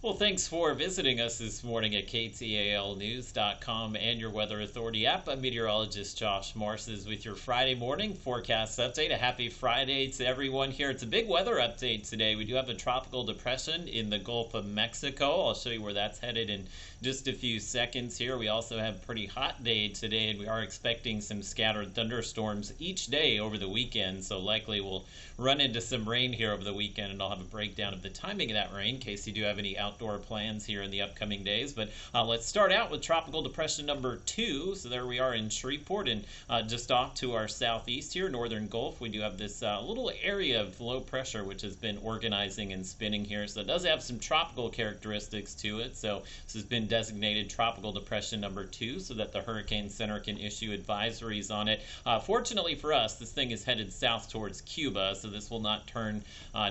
Well, thanks for visiting us this morning at ktalnews.com and your Weather Authority app. I'm meteorologist Josh Morses with your Friday morning forecast update. A happy Friday to everyone here. It's a big weather update today. We do have a tropical depression in the Gulf of Mexico. I'll show you where that's headed in just a few seconds here. We also have a pretty hot day today, and we are expecting some scattered thunderstorms each day over the weekend. So likely we'll run into some rain here over the weekend, and I'll have a breakdown of the timing of that rain in case you do have any outdoor plans here in the upcoming days. But let's start out with tropical depression number 2. So there we are in Shreveport, and just off to our southeast here, northern Gulf, we do have this little area of low pressure which has been organizing and spinning here. So it does have some tropical characteristics to it. So this has been designated tropical depression number 2 so that the Hurricane Center can issue advisories on it. Fortunately for us, this thing is headed south towards Cuba, so this will not turn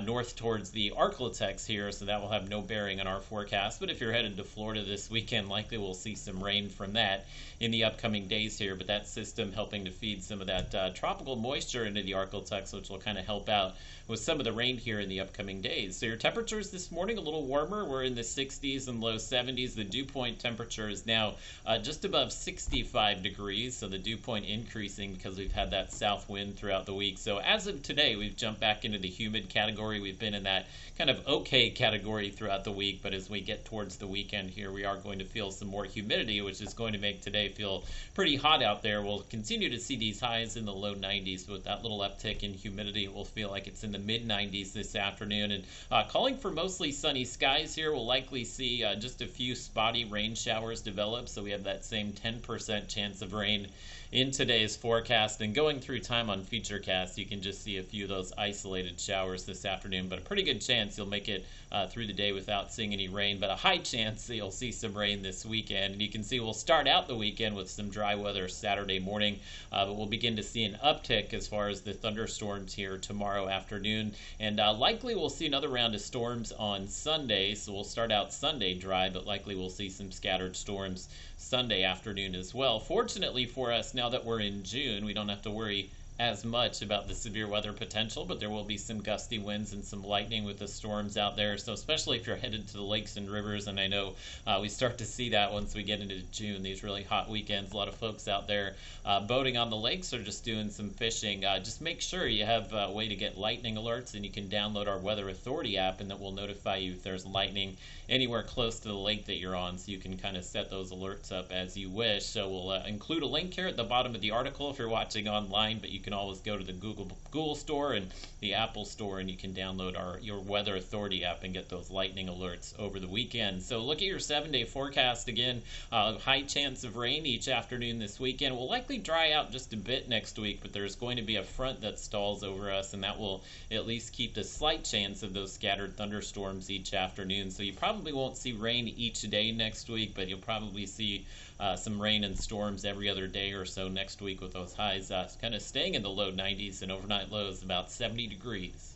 north towards the Arklatex here, so that will have no bearing on our forecast. But if you're headed to Florida this weekend, likely we'll see some rain from that in the upcoming days here. But that system helping to feed some of that tropical moisture into the Arklatex, which will kind of help out with some of the rain here in the upcoming days. So your temperatures this morning a little warmer. We're in the 60s and low 70s. The dew point temperature is now just above 65 degrees, so the dew point increasing because we've had that south wind throughout the week. So as of today, we've jumped back into the humid category. We've been in that kind of okay category throughout the week, but as we get towards the weekend here, we are going to feel some more humidity, which is going to make today feel pretty hot out there. We'll continue to see these highs in the low 90s, but with that little uptick in humidity, it will feel like it's in the mid 90s this afternoon. And calling for mostly sunny skies here. We'll likely see just a few spotty rain showers develop, so we have that same 10% chance of rain in today's forecast. And going through time on Featurecast, you can just see a few of those isolated showers this afternoon, but a pretty good chance you'll make it through the day without seeing any rain, but a high chance that you'll see some rain this weekend. And you can see we'll start out the weekend with some dry weather Saturday morning, but we'll begin to see an uptick as far as the thunderstorms here tomorrow afternoon, and likely we'll see another round of storms on Sunday. So we'll start out Sunday dry, but likely we'll see some scattered storms Sunday afternoon as well. Fortunately for us, now that we're in June, we don't have to worry as much about the severe weather potential, but there will be some gusty winds and some lightning with the storms out there. So especially if you're headed to the lakes and rivers, and I know we start to see that once we get into June, these really hot weekends. A lot of folks out there boating on the lakes or just doing some fishing. Just make sure you have a way to get lightning alerts, and you can download our Weather Authority app, and that will notify you if there's lightning anywhere close to the lake that you're on, so you can kind of set those alerts up as you wish. So we'll include a link here at the bottom of the article if you're watching online, but you can always go to the Google Store and the Apple Store, and you can download your Weather Authority app and get those lightning alerts over the weekend. So look at your 7-day forecast again. High chance of rain each afternoon this weekend. We'll likely dry out just a bit next week, but there's going to be a front that stalls over us, and that will at least keep the slight chance of those scattered thunderstorms each afternoon. So you probably won't see rain each day next week, but you'll probably see some rain and storms every other day or so next week, with those highs kind of staying in the low 90s and overnight lows about 70 degrees.